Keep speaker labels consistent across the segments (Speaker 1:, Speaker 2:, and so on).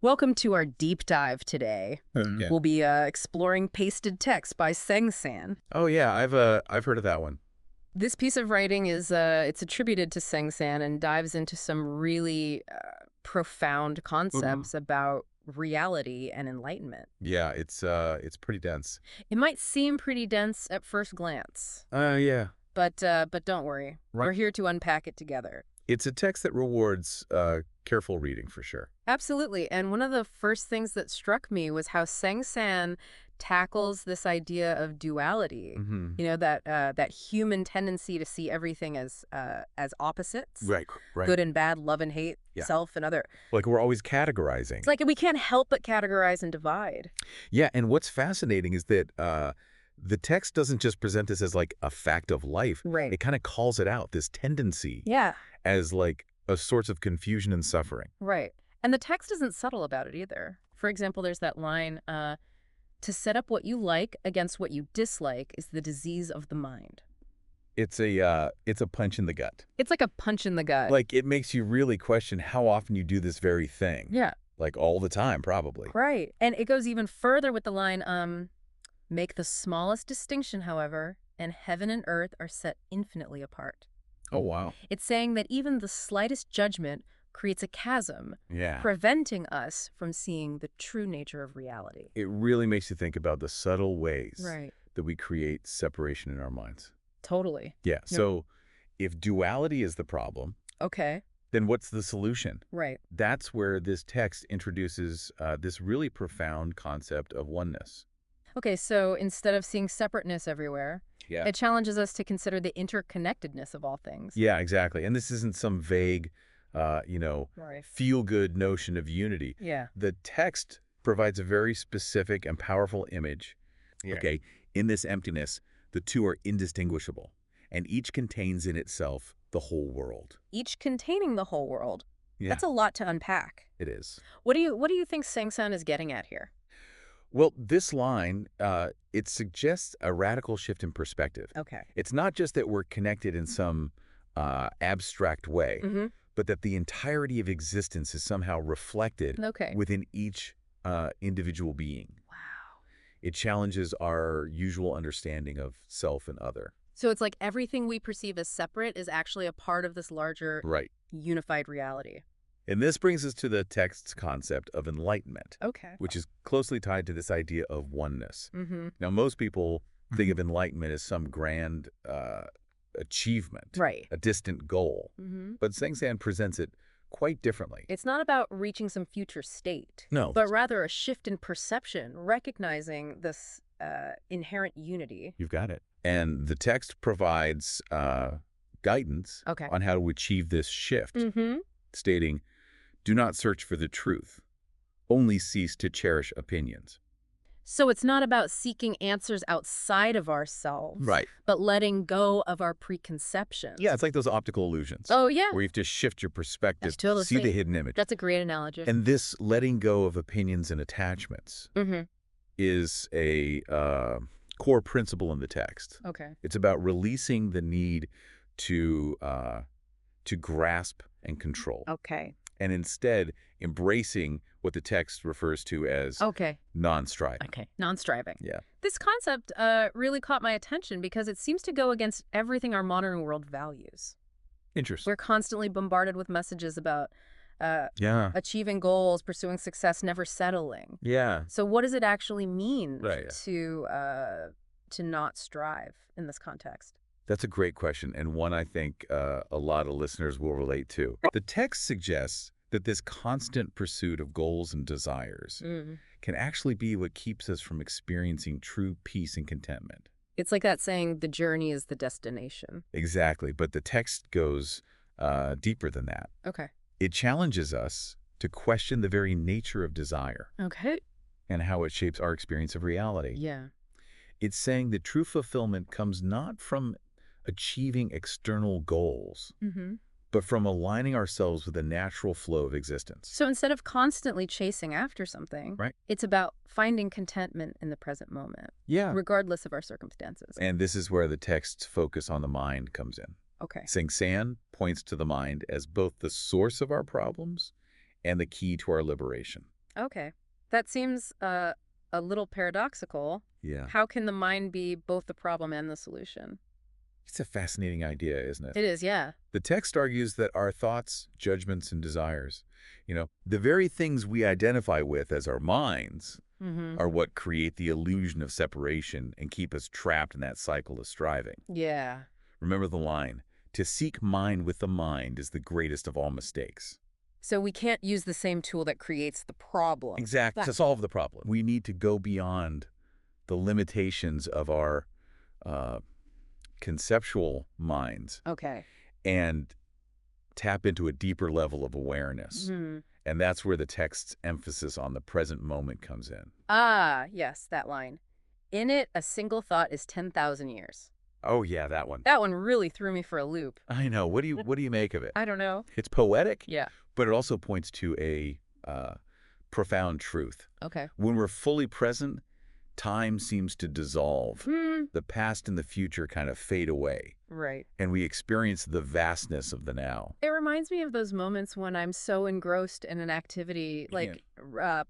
Speaker 1: Welcome to our deep dive today.
Speaker 2: Yeah.
Speaker 1: We'll be exploring Pasted Text by Seng.
Speaker 2: Oh yeah, I've heard of that one.
Speaker 1: This piece of writing is it's attributed to Seng and dives into some really profound concepts about reality and enlightenment.
Speaker 2: Yeah, it's pretty dense.
Speaker 1: It might seem pretty dense at first glance,
Speaker 2: Yeah.
Speaker 1: but don't worry.
Speaker 2: Right.
Speaker 1: We're here to unpack it together.
Speaker 2: It's a text that rewards careful reading for sure.
Speaker 1: Absolutely. And one of the first things that struck me was how Seng tackles this idea of duality.
Speaker 2: Mm-hmm.
Speaker 1: You know, that human tendency to see everything as opposites.
Speaker 2: Right.
Speaker 1: Good and bad, love and hate,
Speaker 2: Yeah.
Speaker 1: self and other.
Speaker 2: Like we're always categorizing.
Speaker 1: It's like we can't help but categorize and divide.
Speaker 2: Yeah, and what's fascinating is that the text doesn't just present this as like a fact of life.
Speaker 1: Right.
Speaker 2: It kind of calls it out, this tendency,
Speaker 1: Yeah.
Speaker 2: as like a source of confusion and suffering.
Speaker 1: Right. And the text isn't subtle about it either. For example, there's that line, to set up what you like against what you dislike is the disease of the mind.
Speaker 2: It's a punch in the gut.
Speaker 1: It's like a punch in the gut.
Speaker 2: Like it makes you really question how often you do this very thing.
Speaker 1: Yeah.
Speaker 2: Like all the time, probably.
Speaker 1: Right. And it goes even further with the line, make the smallest distinction, however, and heaven and earth are set infinitely apart.
Speaker 2: Oh, wow.
Speaker 1: It's saying that even the slightest judgment creates a chasm,
Speaker 2: Yeah.
Speaker 1: preventing us from seeing the true nature of reality.
Speaker 2: It really makes you think about the subtle ways
Speaker 1: Right.
Speaker 2: that we create separation in our minds.
Speaker 1: Totally.
Speaker 2: Yeah. So if duality is the problem,
Speaker 1: Okay.
Speaker 2: then what's the solution?
Speaker 1: Right.
Speaker 2: That's where this text introduces this really profound concept of oneness.
Speaker 1: Okay, so instead of seeing separateness everywhere,
Speaker 2: Yeah.
Speaker 1: it challenges us to consider the interconnectedness of all things.
Speaker 2: Yeah, exactly. And this isn't some vague,
Speaker 1: Right.
Speaker 2: feel-good notion of unity.
Speaker 1: Yeah.
Speaker 2: The text provides a very specific and powerful image.
Speaker 1: Yeah.
Speaker 2: Okay, in this emptiness, the two are indistinguishable, and each contains in itself the whole world.
Speaker 1: Each containing the whole world.
Speaker 2: Yeah,
Speaker 1: That's a lot to unpack.
Speaker 2: it is.
Speaker 1: What do you think Seng is getting at here?
Speaker 2: Well, this line, it suggests a radical shift in perspective.
Speaker 1: Okay.
Speaker 2: It's not just that we're connected in some abstract way,
Speaker 1: Mm-hmm.
Speaker 2: but that the entirety of existence is somehow reflected
Speaker 1: Okay.
Speaker 2: within each individual being.
Speaker 1: Wow.
Speaker 2: It challenges our usual understanding of self and other.
Speaker 1: So it's like everything we perceive as separate is actually a part of this larger
Speaker 2: Right.
Speaker 1: unified reality.
Speaker 2: And this brings us to the text's concept of enlightenment,
Speaker 1: Okay.
Speaker 2: which is closely tied to this idea of oneness.
Speaker 1: Mm-hmm.
Speaker 2: Now, most people think of enlightenment as some grand achievement,
Speaker 1: Right.
Speaker 2: a distant goal.
Speaker 1: Mm-hmm.
Speaker 2: But Seng presents it quite differently.
Speaker 1: It's not about reaching some future state,
Speaker 2: No.
Speaker 1: but rather a shift in perception, recognizing this inherent unity.
Speaker 2: You've got it. And the text provides guidance
Speaker 1: Okay.
Speaker 2: on how to achieve this shift,
Speaker 1: Mm-hmm.
Speaker 2: stating, do not search for the truth, only cease to cherish opinions.
Speaker 1: So it's not about seeking answers outside of ourselves,
Speaker 2: Right.
Speaker 1: but letting go of our preconceptions.
Speaker 2: Yeah, it's like those optical illusions.
Speaker 1: Oh, yeah.
Speaker 2: Where you have to shift your perspective,
Speaker 1: That's totally
Speaker 2: see the
Speaker 1: sweet.
Speaker 2: hidden image.
Speaker 1: That's a great analogy.
Speaker 2: And this letting go of opinions and attachments
Speaker 1: Mm-hmm.
Speaker 2: is a core principle in the text.
Speaker 1: Okay.
Speaker 2: It's about releasing the need to grasp and control,
Speaker 1: Okay.
Speaker 2: and instead embracing what the text refers to as
Speaker 1: Okay.
Speaker 2: non-striving.
Speaker 1: Okay. Non-striving.
Speaker 2: Yeah.
Speaker 1: This concept really caught my attention because it seems to go against everything our modern world values.
Speaker 2: Interesting.
Speaker 1: We're constantly bombarded with messages about
Speaker 2: Yeah.
Speaker 1: achieving goals, pursuing success, never settling.
Speaker 2: Yeah.
Speaker 1: So what does it actually mean
Speaker 2: Right.
Speaker 1: to not strive in this context?
Speaker 2: That's a great question, and one I think a lot of listeners will relate to. The text suggests that this constant pursuit of goals and desires
Speaker 1: Mm.
Speaker 2: can actually be what keeps us from experiencing true peace and contentment.
Speaker 1: It's like that saying, the journey is the destination.
Speaker 2: Exactly, but the text goes deeper than that.
Speaker 1: Okay.
Speaker 2: It challenges us to question the very nature of desire
Speaker 1: Okay.
Speaker 2: and how it shapes our experience of reality.
Speaker 1: Yeah.
Speaker 2: It's saying that true fulfillment comes not from achieving external goals,
Speaker 1: Mm-hmm.
Speaker 2: but from aligning ourselves with the natural flow of existence.
Speaker 1: So instead of constantly chasing after something,
Speaker 2: Right.
Speaker 1: it's about finding contentment in the present moment,
Speaker 2: Yeah.
Speaker 1: regardless of our circumstances.
Speaker 2: And this is where the text's focus on the mind comes in.
Speaker 1: Okay.
Speaker 2: Tsan points to the mind as both the source of our problems and the key to our liberation.
Speaker 1: Okay. That seems a little paradoxical.
Speaker 2: Yeah.
Speaker 1: How can the mind be both the problem and the solution?
Speaker 2: It's a fascinating idea, isn't it?
Speaker 1: It is, yeah.
Speaker 2: The text argues that our thoughts, judgments, and desires, the very things we identify with as our minds,
Speaker 1: Mm-hmm.
Speaker 2: are what create the illusion of separation and keep us trapped in that cycle of striving.
Speaker 1: Yeah.
Speaker 2: Remember the line, "To seek mind with the mind is the greatest of all mistakes."
Speaker 1: So we can't use the same tool that creates the problem.
Speaker 2: Exactly. To solve the problem, we need to go beyond the limitations of our uh, conceptual minds
Speaker 1: Okay.
Speaker 2: and tap into a deeper level of awareness.
Speaker 1: Hmm.
Speaker 2: And that's where the text's emphasis on the present moment comes in.
Speaker 1: Ah, yes, that line. In it, a single thought is 10,000 years.
Speaker 2: Oh, yeah, that one.
Speaker 1: That one really threw me for a loop.
Speaker 2: I know. What do you make of it?
Speaker 1: I don't know.
Speaker 2: It's poetic,
Speaker 1: Yeah.
Speaker 2: but it also points to a profound truth.
Speaker 1: Okay.
Speaker 2: When we're fully present, time seems to dissolve.
Speaker 1: Hmm.
Speaker 2: The past and the future kind of fade away,
Speaker 1: Right.
Speaker 2: and we experience the vastness of the now.
Speaker 1: It reminds me of those moments when I'm so engrossed in an activity like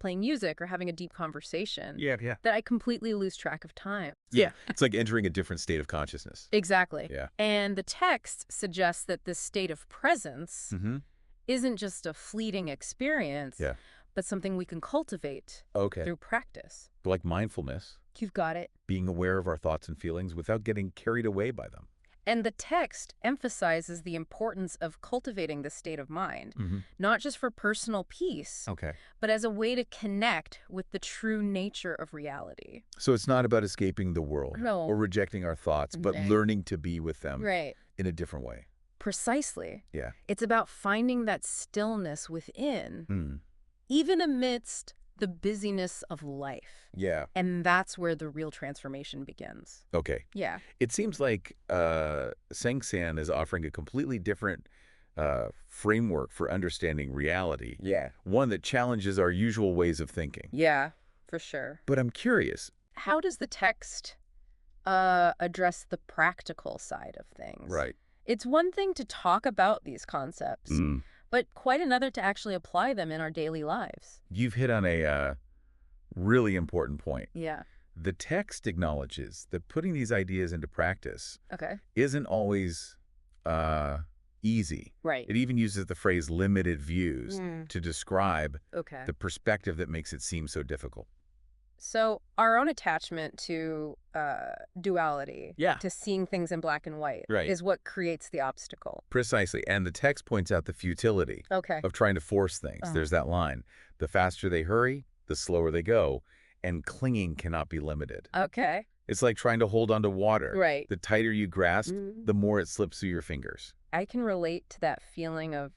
Speaker 1: playing music or having a deep conversation
Speaker 2: Yeah.
Speaker 1: that I completely lose track of time.
Speaker 2: Yeah. It's like entering a different state of consciousness.
Speaker 1: Exactly.
Speaker 2: Yeah.
Speaker 1: And the text suggests that this state of presence
Speaker 2: Mm-hmm.
Speaker 1: isn't just a fleeting experience,
Speaker 2: Yeah.
Speaker 1: but something we can cultivate
Speaker 2: Okay.
Speaker 1: through practice.
Speaker 2: Like mindfulness,
Speaker 1: You've got it.
Speaker 2: being aware of our thoughts and feelings without getting carried away by them.
Speaker 1: And the text emphasizes the importance of cultivating this state of mind,
Speaker 2: Mm-hmm.
Speaker 1: not just for personal peace,
Speaker 2: Okay.
Speaker 1: but as a way to connect with the true nature of reality.
Speaker 2: So it's not about escaping the world
Speaker 1: No.
Speaker 2: or rejecting our thoughts, but
Speaker 1: Right.
Speaker 2: learning to be with them
Speaker 1: Right.
Speaker 2: in a different way.
Speaker 1: Precisely.
Speaker 2: Yeah.
Speaker 1: It's about finding that stillness within,
Speaker 2: Mm.
Speaker 1: even amidst the busyness of life.
Speaker 2: Yeah.
Speaker 1: And that's where the real transformation begins.
Speaker 2: Okay.
Speaker 1: Yeah.
Speaker 2: It seems like Seng is offering a completely different framework for understanding reality.
Speaker 1: Yeah.
Speaker 2: One that challenges our usual ways of thinking.
Speaker 1: Yeah, for sure.
Speaker 2: But I'm curious.
Speaker 1: How does the text address the practical side of things?
Speaker 2: Right.
Speaker 1: It's one thing to talk about these concepts,
Speaker 2: Mm.
Speaker 1: but quite another to actually apply them in our daily lives.
Speaker 2: You've hit on a really important point.
Speaker 1: Yeah.
Speaker 2: The text acknowledges that putting these ideas into practice
Speaker 1: Okay.
Speaker 2: isn't always easy.
Speaker 1: Right.
Speaker 2: It even uses the phrase limited views
Speaker 1: Mm.
Speaker 2: to describe
Speaker 1: Okay.
Speaker 2: the perspective that makes it seem so difficult.
Speaker 1: So our own attachment to duality,
Speaker 2: Yeah.
Speaker 1: to seeing things in black and white,
Speaker 2: Right.
Speaker 1: is what creates the obstacle.
Speaker 2: Precisely. And the text points out the futility
Speaker 1: Okay.
Speaker 2: of trying to force things.
Speaker 1: Uh-huh.
Speaker 2: There's that line. The faster they hurry, the slower they go, and clinging cannot be limited.
Speaker 1: Okay.
Speaker 2: It's like trying to hold onto water.
Speaker 1: Right.
Speaker 2: The tighter you grasp,
Speaker 1: Mhm.
Speaker 2: the more it slips through your fingers.
Speaker 1: I can relate to that feeling of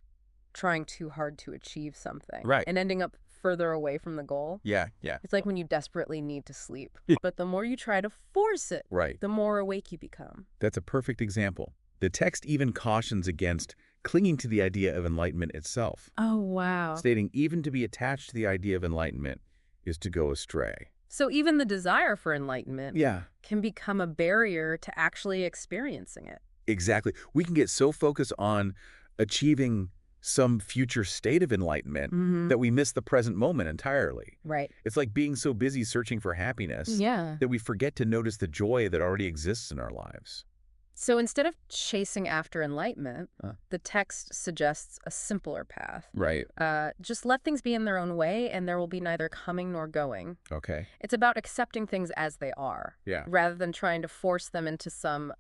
Speaker 1: trying too hard to achieve something.
Speaker 2: Right.
Speaker 1: And ending up further away from the goal.
Speaker 2: Yeah.
Speaker 1: It's like when you desperately need to sleep.
Speaker 2: Yeah.
Speaker 1: But the more you try to force it,
Speaker 2: Right.
Speaker 1: the more awake you become.
Speaker 2: That's a perfect example. The text even cautions against clinging to the idea of enlightenment itself,
Speaker 1: Oh, wow.
Speaker 2: stating even to be attached to the idea of enlightenment is to go astray.
Speaker 1: So even the desire for enlightenment
Speaker 2: Yeah.
Speaker 1: can become a barrier to actually experiencing it.
Speaker 2: Exactly. We can get so focused on achieving some future state of enlightenment
Speaker 1: Mm-hmm.
Speaker 2: that we miss the present moment entirely.
Speaker 1: Right.
Speaker 2: It's like being so busy searching for happiness
Speaker 1: Yeah.
Speaker 2: that we forget to notice the joy that already exists in our lives.
Speaker 1: So instead of chasing after enlightenment,
Speaker 2: Huh.
Speaker 1: the text suggests a simpler path.
Speaker 2: Right.
Speaker 1: Just let things be in their own way, and there will be neither coming nor going.
Speaker 2: Okay.
Speaker 1: It's about accepting things as they are,
Speaker 2: Yeah.
Speaker 1: rather than trying to force them into some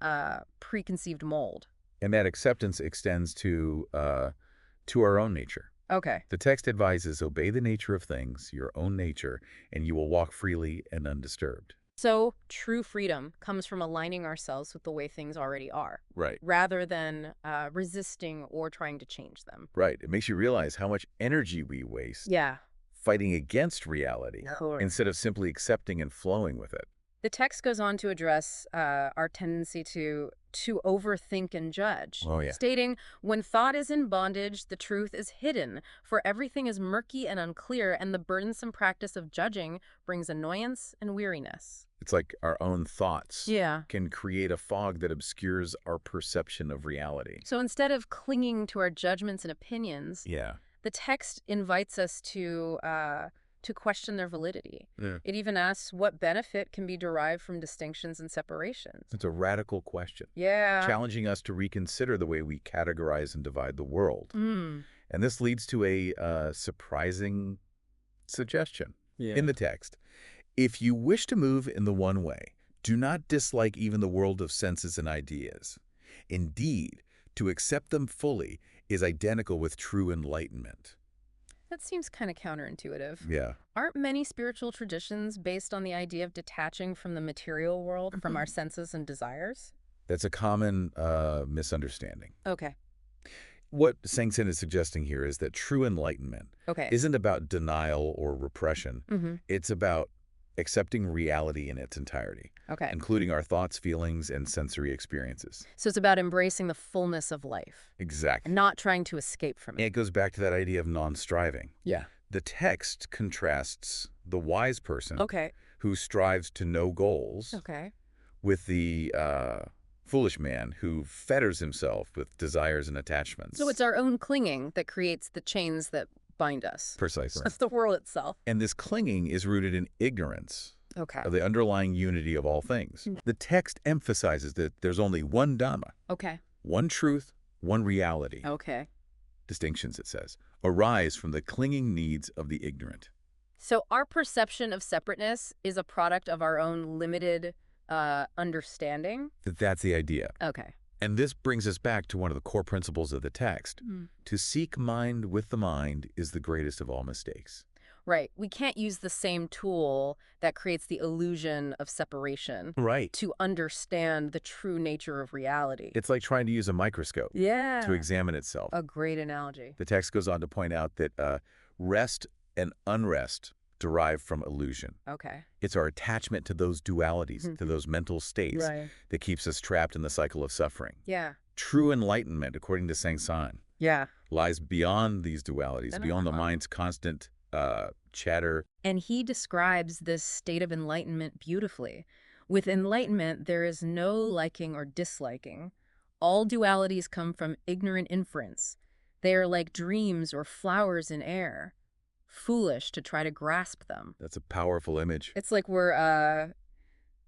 Speaker 1: preconceived mold.
Speaker 2: And that acceptance extends to our own nature.
Speaker 1: Okay.
Speaker 2: The text advises, obey the nature of things, your own nature, and you will walk freely and undisturbed.
Speaker 1: So true freedom comes from aligning ourselves with the way things already are,
Speaker 2: Right.
Speaker 1: rather than resisting or trying to change them.
Speaker 2: Right. It makes you realize how much energy we waste
Speaker 1: Yeah.
Speaker 2: fighting against reality instead of simply accepting and flowing with it.
Speaker 1: The text goes on to address our tendency to overthink and judge,
Speaker 2: Oh, yeah.
Speaker 1: stating, when thought is in bondage, the truth is hidden, for everything is murky and unclear, and the burdensome practice of judging brings annoyance and weariness.
Speaker 2: It's like our own thoughts
Speaker 1: Yeah.
Speaker 2: can create a fog that obscures our perception of reality.
Speaker 1: So instead of clinging to our judgments and opinions,
Speaker 2: Yeah.
Speaker 1: the text invites us to to question their validity.
Speaker 2: Yeah.
Speaker 1: It even asks what benefit can be derived from distinctions and separations.
Speaker 2: It's a radical question,
Speaker 1: Yeah.
Speaker 2: challenging us to reconsider the way we categorize and divide the world.
Speaker 1: Mm.
Speaker 2: And this leads to a surprising suggestion in the text. If you wish to move in the one way, do not dislike even the world of senses and ideas. Indeed, to accept them fully is identical with true enlightenment.
Speaker 1: That seems kind of counterintuitive.
Speaker 2: Yeah.
Speaker 1: Aren't many spiritual traditions based on the idea of detaching from the material world, from our senses and desires?
Speaker 2: That's a common misunderstanding.
Speaker 1: Okay.
Speaker 2: What Seng is suggesting here is that true enlightenment
Speaker 1: Okay.
Speaker 2: isn't about denial or repression.
Speaker 1: Mm-hmm.
Speaker 2: It's about accepting reality in its entirety,
Speaker 1: Okay.
Speaker 2: including our thoughts, feelings, and sensory experiences.
Speaker 1: So it's about embracing the fullness of life
Speaker 2: Exactly.
Speaker 1: and not trying to escape from
Speaker 2: And
Speaker 1: it.
Speaker 2: it goes back to that idea of non-striving.
Speaker 1: Yeah.
Speaker 2: The text contrasts the wise person
Speaker 1: Okay.
Speaker 2: who strives to know goals
Speaker 1: Okay.
Speaker 2: with the foolish man who fetters himself with desires and attachments.
Speaker 1: So it's our own clinging that creates the chains that bind us.
Speaker 2: Precisely.
Speaker 1: That's the world itself.
Speaker 2: And this clinging is rooted in ignorance
Speaker 1: Okay.
Speaker 2: of the underlying unity of all things. The text emphasizes that there's only one Dhamma,
Speaker 1: Okay.
Speaker 2: one truth, one reality.
Speaker 1: Okay.
Speaker 2: Distinctions, it says, arise from the clinging needs of the ignorant.
Speaker 1: So our perception of separateness is a product of our own limited understanding?
Speaker 2: That's the idea.
Speaker 1: Okay.
Speaker 2: And this brings us back to one of the core principles of the text. To seek mind with the mind is the greatest of all mistakes.
Speaker 1: Right. We can't use the same tool that creates the illusion of separation
Speaker 2: Right.
Speaker 1: to understand the true nature of reality.
Speaker 2: It's like trying to use a microscope
Speaker 1: Yeah.
Speaker 2: to examine itself.
Speaker 1: A great analogy.
Speaker 2: The text goes on to point out that rest and unrest derive from illusion.
Speaker 1: Okay.
Speaker 2: It's our attachment to those dualities, to those mental states, that keeps us trapped in the cycle of suffering.
Speaker 1: Yeah.
Speaker 2: True enlightenment, according to Tsan,
Speaker 1: Yeah.
Speaker 2: lies beyond these dualities, beyond the mind's constant chatter.
Speaker 1: And he describes this state of enlightenment beautifully. With enlightenment, there is no liking or disliking. All dualities come from ignorant inference. They are like dreams or flowers in air, foolish to try to grasp them.
Speaker 2: That's a powerful image.
Speaker 1: It's like we're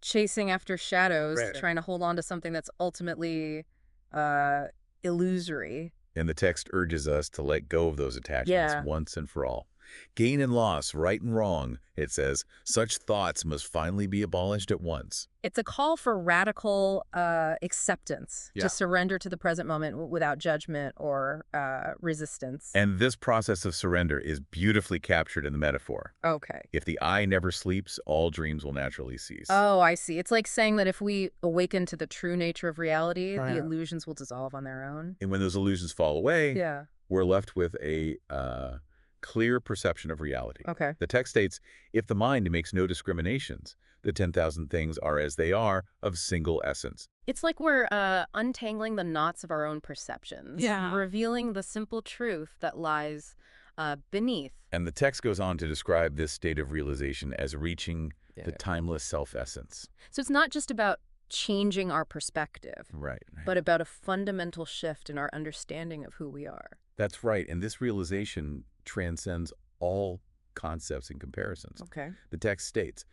Speaker 1: chasing after shadows,
Speaker 2: Right.
Speaker 1: trying to hold on to something that's ultimately illusory.
Speaker 2: And the text urges us to let go of those attachments once and for all. Gain and loss, right and wrong, it says, such thoughts must finally be abolished at once.
Speaker 1: It's a call for radical acceptance,
Speaker 2: Yeah.
Speaker 1: to surrender to the present moment without judgment or resistance.
Speaker 2: And this process of surrender is beautifully captured in the metaphor.
Speaker 1: Okay.
Speaker 2: If the eye never sleeps, all dreams will naturally cease.
Speaker 1: Oh, I see. It's like saying that if we awaken to the true nature of reality,
Speaker 2: Right.
Speaker 1: the illusions will dissolve on their own.
Speaker 2: And when those illusions fall away,
Speaker 1: Yeah.
Speaker 2: we're left with a clear perception of reality.
Speaker 1: Okay.
Speaker 2: The text states, if the mind makes no discriminations, the 10,000 things are as they are, of single essence.
Speaker 1: It's like we're untangling the knots of our own perceptions, revealing the simple truth that lies beneath.
Speaker 2: And the text goes on to describe this state of realization as reaching the timeless self-essence.
Speaker 1: So it's not just about changing our perspective,
Speaker 2: Right.
Speaker 1: but about a fundamental shift in our understanding of who we are.
Speaker 2: That's right. And this realization transcends all concepts and comparisons.
Speaker 1: Okay.
Speaker 2: The text states,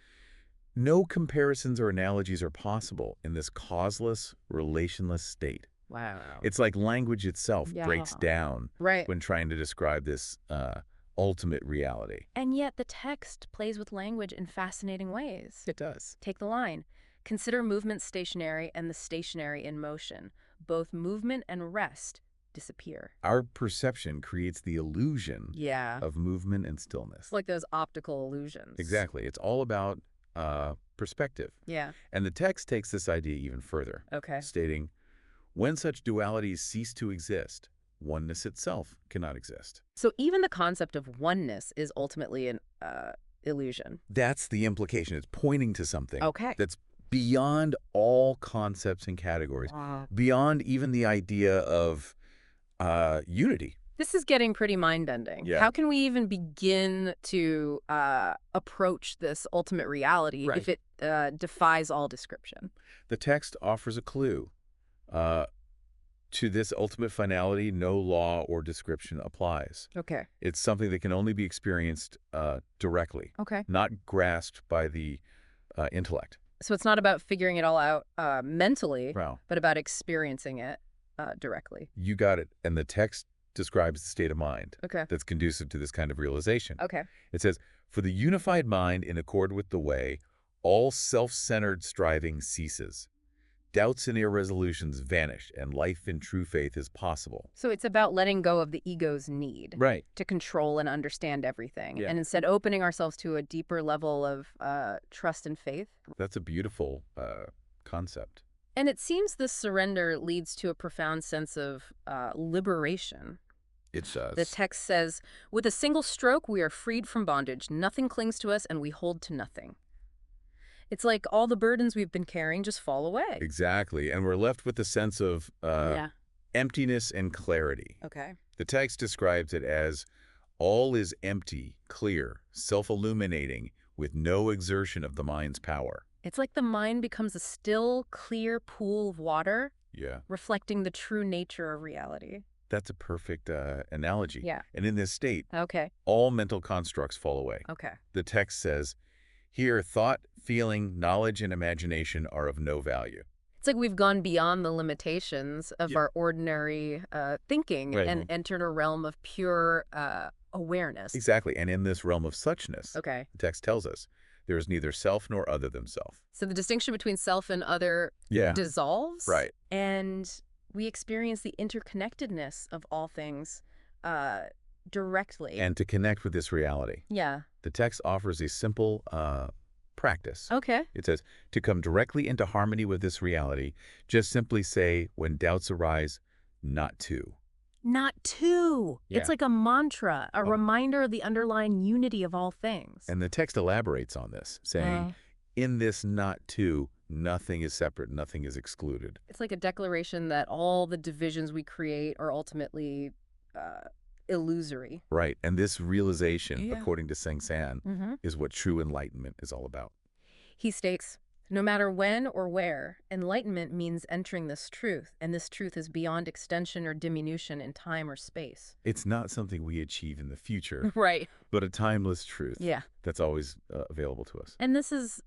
Speaker 2: no comparisons or analogies are possible in this causeless, relationless state.
Speaker 1: Wow.
Speaker 2: It's like language itself breaks down
Speaker 1: Right.
Speaker 2: when trying to describe this ultimate reality.
Speaker 1: And yet the text plays with language in fascinating ways.
Speaker 2: It does.
Speaker 1: Take the line. Consider movement stationary and the stationary in motion. Both movement and rest disappear.
Speaker 2: Our perception creates the illusion
Speaker 1: Yeah.
Speaker 2: of movement and stillness.
Speaker 1: It's like those optical illusions.
Speaker 2: Exactly. It's all about perspective.
Speaker 1: Yeah.
Speaker 2: And the text takes this idea even further,
Speaker 1: Okay.
Speaker 2: stating, when such dualities cease to exist, oneness itself cannot exist.
Speaker 1: So even the concept of oneness is ultimately an illusion.
Speaker 2: That's the implication. It's pointing to something
Speaker 1: Okay.
Speaker 2: that's beyond all concepts and categories, beyond even the idea of unity.
Speaker 1: This is getting pretty mind-bending.
Speaker 2: Yeah.
Speaker 1: How can we even begin to approach this ultimate reality if it defies all description?
Speaker 2: The text offers a clue. To this ultimate finality, no law or description applies.
Speaker 1: Okay.
Speaker 2: It's something that can only be experienced directly,
Speaker 1: Okay.
Speaker 2: not grasped by the intellect.
Speaker 1: So it's not about figuring it all out mentally,
Speaker 2: Wow.
Speaker 1: but about experiencing it directly.
Speaker 2: You got it. And the text describes the state of mind
Speaker 1: Okay.
Speaker 2: that's conducive to this kind of realization.
Speaker 1: Okay.
Speaker 2: It says, for the unified mind in accord with the way, all self-centered striving ceases. Doubts and irresolutions vanish, and life in true faith is possible.
Speaker 1: So it's about letting go of the ego's need
Speaker 2: Right.
Speaker 1: to control and understand everything,
Speaker 2: Yeah.
Speaker 1: and instead opening ourselves to a deeper level of trust and faith.
Speaker 2: That's a beautiful concept.
Speaker 1: And it seems this surrender leads to a profound sense of liberation.
Speaker 2: It
Speaker 1: The
Speaker 2: does.
Speaker 1: text says, with a single stroke, we are freed from bondage. Nothing clings to us, and we hold to nothing. It's like all the burdens we've been carrying just fall away.
Speaker 2: Exactly. And we're left with a sense of emptiness and clarity.
Speaker 1: Okay.
Speaker 2: The text describes it as all is empty, clear, self-illuminating, with no exertion of the mind's power.
Speaker 1: It's like the mind becomes a still, clear pool of water,
Speaker 2: Yeah.
Speaker 1: reflecting the true nature of reality.
Speaker 2: That's a perfect analogy.
Speaker 1: Yeah.
Speaker 2: And in this state,
Speaker 1: Okay.
Speaker 2: all mental constructs fall away.
Speaker 1: Okay.
Speaker 2: The text says, here, thought, feeling, knowledge, and imagination are of no value.
Speaker 1: It's like we've gone beyond the limitations of our ordinary thinking and entered a realm of pure awareness.
Speaker 2: Exactly. And in this realm of suchness,
Speaker 1: Okay.
Speaker 2: the text tells us, there is neither self nor other than self.
Speaker 1: So the distinction between self and other dissolves.
Speaker 2: Right.
Speaker 1: And we experience the interconnectedness of all things directly.
Speaker 2: And to connect with this reality,
Speaker 1: Yeah.
Speaker 2: the text offers a simple practice.
Speaker 1: Okay.
Speaker 2: It says, to come directly into harmony with this reality, just simply say, when doubts arise, not to.
Speaker 1: Not to.
Speaker 2: Yeah.
Speaker 1: It's like a mantra, a reminder of the underlying unity of all things.
Speaker 2: And the text elaborates on this, saying, in this not to, nothing is separate, nothing is excluded.
Speaker 1: It's like a declaration that all the divisions we create are ultimately illusory.
Speaker 2: Right. And this realization, according to Seng, is what true enlightenment is all about.
Speaker 1: He states, no matter when or where, enlightenment means entering this truth, and this truth is beyond extension or diminution in time or space.
Speaker 2: It's not something we achieve in the future,
Speaker 1: Right.
Speaker 2: but a timeless truth that's always available to us.
Speaker 1: And this is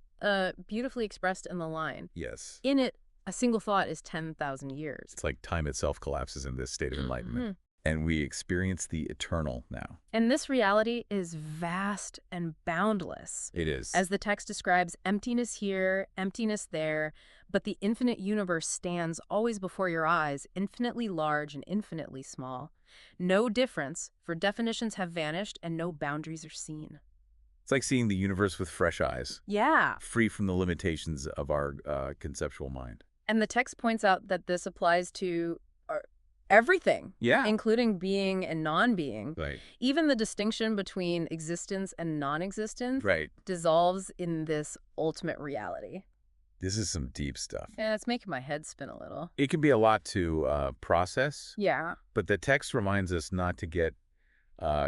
Speaker 1: beautifully expressed in the line.
Speaker 2: Yes.
Speaker 1: In it, a single thought is 10,000 years.
Speaker 2: It's like time itself collapses in this state of enlightenment. And we experience the eternal now.
Speaker 1: And this reality is vast and boundless.
Speaker 2: It is.
Speaker 1: As the text describes, emptiness here, emptiness there, but the infinite universe stands always before your eyes, infinitely large and infinitely small. No difference, for definitions have vanished and no boundaries are seen.
Speaker 2: It's like seeing the universe with fresh eyes.
Speaker 1: Yeah.
Speaker 2: Free from the limitations of our conceptual mind.
Speaker 1: And the text points out that this applies to everything, including being and non-being.
Speaker 2: Right.
Speaker 1: Even the distinction between existence and non-existence dissolves in this ultimate reality.
Speaker 2: This is some deep stuff.
Speaker 1: Yeah, it's making my head spin a little.
Speaker 2: It can be a lot to process.
Speaker 1: Yeah.
Speaker 2: But the text reminds us not to get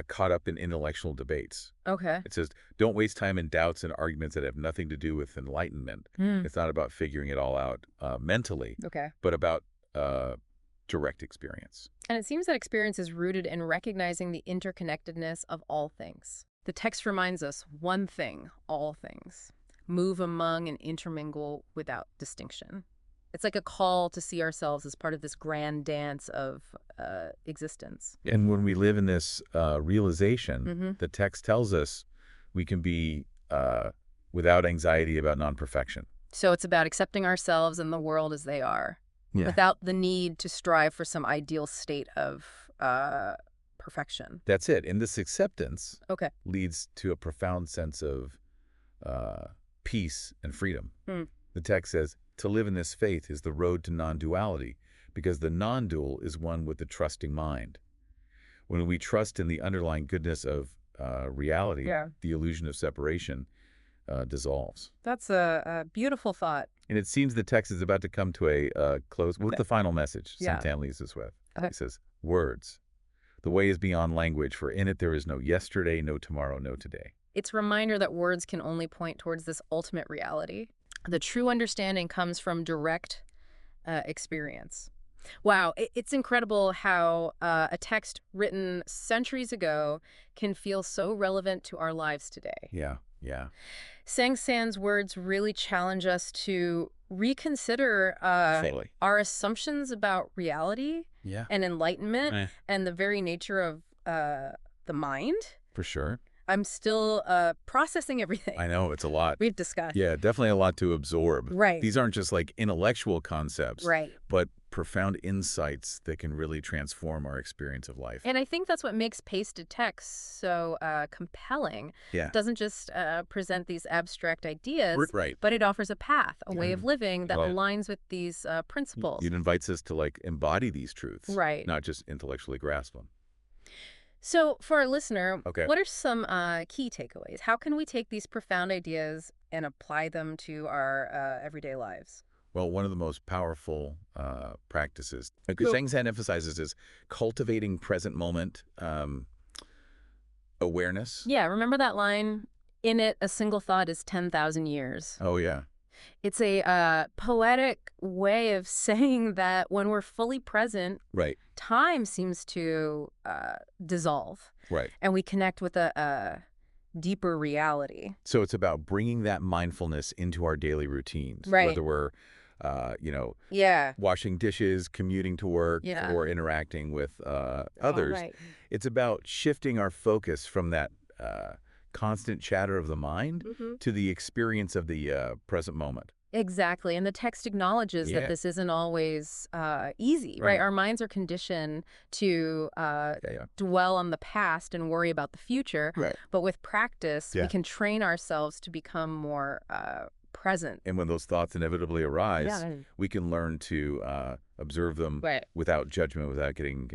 Speaker 2: caught up in intellectual debates.
Speaker 1: Okay.
Speaker 2: It says, don't waste time in doubts and arguments that have nothing to do with enlightenment. It's not about figuring it all out mentally, but about direct experience.
Speaker 1: And it seems that experience is rooted in recognizing the interconnectedness of all things. The text reminds us, one thing, all things. Move among and intermingle without distinction. It's like a call to see ourselves as part of this grand dance of existence.
Speaker 2: And when we live in this realization, the text tells us we can be without anxiety about non-perfection.
Speaker 1: So it's about accepting ourselves and the world as they are, without the need to strive for some ideal state of perfection.
Speaker 2: That's it. And this acceptance leads to a profound sense of peace and freedom. The text says, to live in this faith is the road to non-duality, because the non-dual is one with the trusting mind. When we trust in the underlying goodness of reality, the illusion of separation dissolves.
Speaker 1: That's a beautiful thought.
Speaker 2: And it seems the text is about to come to a close with the final message Santan leaves us with. He says, words. The way is beyond language, for in it there is no yesterday, no tomorrow, no today.
Speaker 1: It's a reminder that words can only point towards this ultimate reality. The true understanding comes from direct experience. Wow, it's incredible how a text written centuries ago can feel so relevant to our lives today.
Speaker 2: Yeah, yeah.
Speaker 1: Sang San's words really challenge us to reconsider
Speaker 2: Totally.
Speaker 1: our assumptions about reality
Speaker 2: Yeah.
Speaker 1: and enlightenment and the very nature of the mind.
Speaker 2: For sure.
Speaker 1: I'm still processing everything
Speaker 2: I know, it's a lot.
Speaker 1: we've discussed.
Speaker 2: Yeah, definitely a lot to absorb.
Speaker 1: Right,
Speaker 2: These aren't just like intellectual concepts,
Speaker 1: right.
Speaker 2: but profound insights that can really transform our experience of life.
Speaker 1: And I think that's what makes pasted text so compelling.
Speaker 2: Yeah.
Speaker 1: It doesn't just present these abstract ideas,
Speaker 2: Right.
Speaker 1: but it offers a path, a way of living that
Speaker 2: Right.
Speaker 1: aligns with these principles.
Speaker 2: It invites us to like embody these truths,
Speaker 1: Right.
Speaker 2: not just intellectually grasp them.
Speaker 1: So, for our listener,
Speaker 2: Okay.
Speaker 1: what are some key takeaways? How can we take these profound ideas and apply them to our everyday lives?
Speaker 2: Well, one of the most powerful practices,
Speaker 1: Cool.
Speaker 2: Seng emphasizes, is cultivating present moment awareness.
Speaker 1: Yeah, remember that line? In it, a single thought is 10,000 years.
Speaker 2: Oh, yeah.
Speaker 1: It's a poetic way of saying that when we're fully present,
Speaker 2: Right,
Speaker 1: time seems to dissolve
Speaker 2: right.
Speaker 1: and we connect with a deeper reality.
Speaker 2: So it's about bringing that mindfulness into our daily routines,
Speaker 1: Right.
Speaker 2: whether we're,
Speaker 1: Yeah.
Speaker 2: washing dishes, commuting to work,
Speaker 1: Yeah.
Speaker 2: or interacting with others.
Speaker 1: Right.
Speaker 2: It's about shifting our focus from that constant chatter of the mind to the experience of the present moment.
Speaker 1: Exactly. And the text acknowledges
Speaker 2: Yeah.
Speaker 1: that this isn't always easy,
Speaker 2: Right.
Speaker 1: right? Our minds are conditioned to
Speaker 2: Yeah.
Speaker 1: dwell on the past and worry about the future.
Speaker 2: Right.
Speaker 1: But with practice,
Speaker 2: Yeah.
Speaker 1: we can train ourselves to become more present.
Speaker 2: And when those thoughts inevitably arise,
Speaker 1: Yeah.
Speaker 2: we can learn to observe them
Speaker 1: Right.
Speaker 2: without judgment, without getting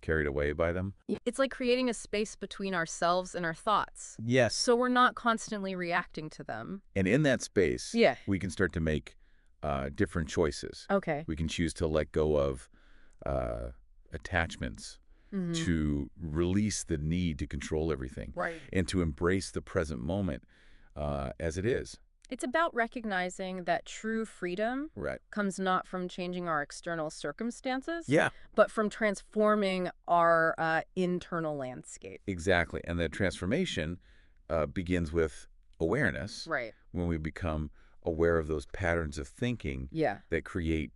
Speaker 2: carried away by them.
Speaker 1: It's like creating a space between ourselves and our thoughts.
Speaker 2: Yes.
Speaker 1: So we're not constantly reacting to them.
Speaker 2: And in that space,
Speaker 1: Yeah.
Speaker 2: we can start to make different choices.
Speaker 1: Okay.
Speaker 2: We can choose to let go of attachments, to release the need to control everything,
Speaker 1: Right.
Speaker 2: and to embrace the present moment as it is.
Speaker 1: It's about recognizing that true freedom
Speaker 2: Right.
Speaker 1: comes not from changing our external circumstances,
Speaker 2: Yeah.
Speaker 1: but from transforming our internal landscape.
Speaker 2: Exactly. And that transformation begins with awareness.
Speaker 1: Right.
Speaker 2: When we become aware of those patterns of thinking
Speaker 1: Yeah.
Speaker 2: that create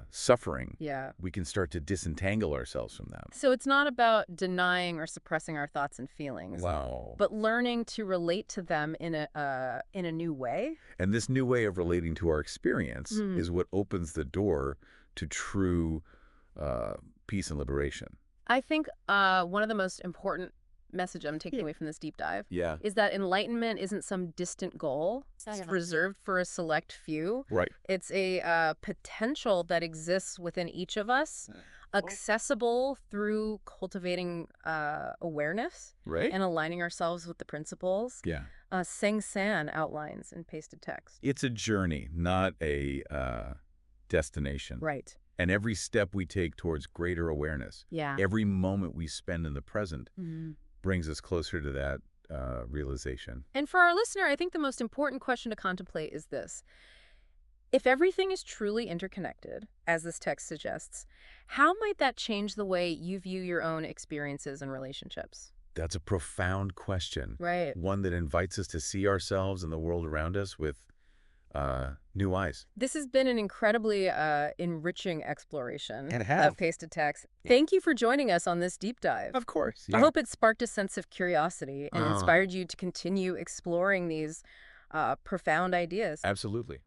Speaker 2: suffering,
Speaker 1: Yeah.
Speaker 2: we can start to disentangle ourselves from them.
Speaker 1: So it's not about denying or suppressing our thoughts and feelings,
Speaker 2: Wow.
Speaker 1: but learning to relate to them in a new way.
Speaker 2: And this new way of relating to our experience is what opens the door to true peace and liberation.
Speaker 1: I think one of the most important message I'm taking away from this deep dive
Speaker 2: Yeah.
Speaker 1: is that enlightenment isn't some distant goal. It's reserved for a select few.
Speaker 2: Right.
Speaker 1: It's a potential that exists within each of us, accessible through cultivating awareness
Speaker 2: Right?
Speaker 1: and aligning ourselves with the principles
Speaker 2: Yeah.
Speaker 1: Seng San outlines in pasted text.
Speaker 2: It's a journey, not a destination.
Speaker 1: Right.
Speaker 2: And every step we take towards greater awareness,
Speaker 1: Yeah.
Speaker 2: every moment we spend in the present,
Speaker 1: Mhm.
Speaker 2: brings us closer to that realization.
Speaker 1: And for our listener, I think the most important question to contemplate is this. If everything is truly interconnected, as this text suggests, how might that change the way you view your own experiences and relationships?
Speaker 2: That's a profound question.
Speaker 1: Right.
Speaker 2: One that invites us to see ourselves and the world around us with new eyes.
Speaker 1: This has been an incredibly enriching exploration
Speaker 2: It has.
Speaker 1: of pasted text. Thank you for joining us on this deep dive.
Speaker 2: Of course.
Speaker 1: I hope it sparked a sense of curiosity and
Speaker 2: Uh-huh.
Speaker 1: inspired you to continue exploring these profound ideas.
Speaker 2: Absolutely.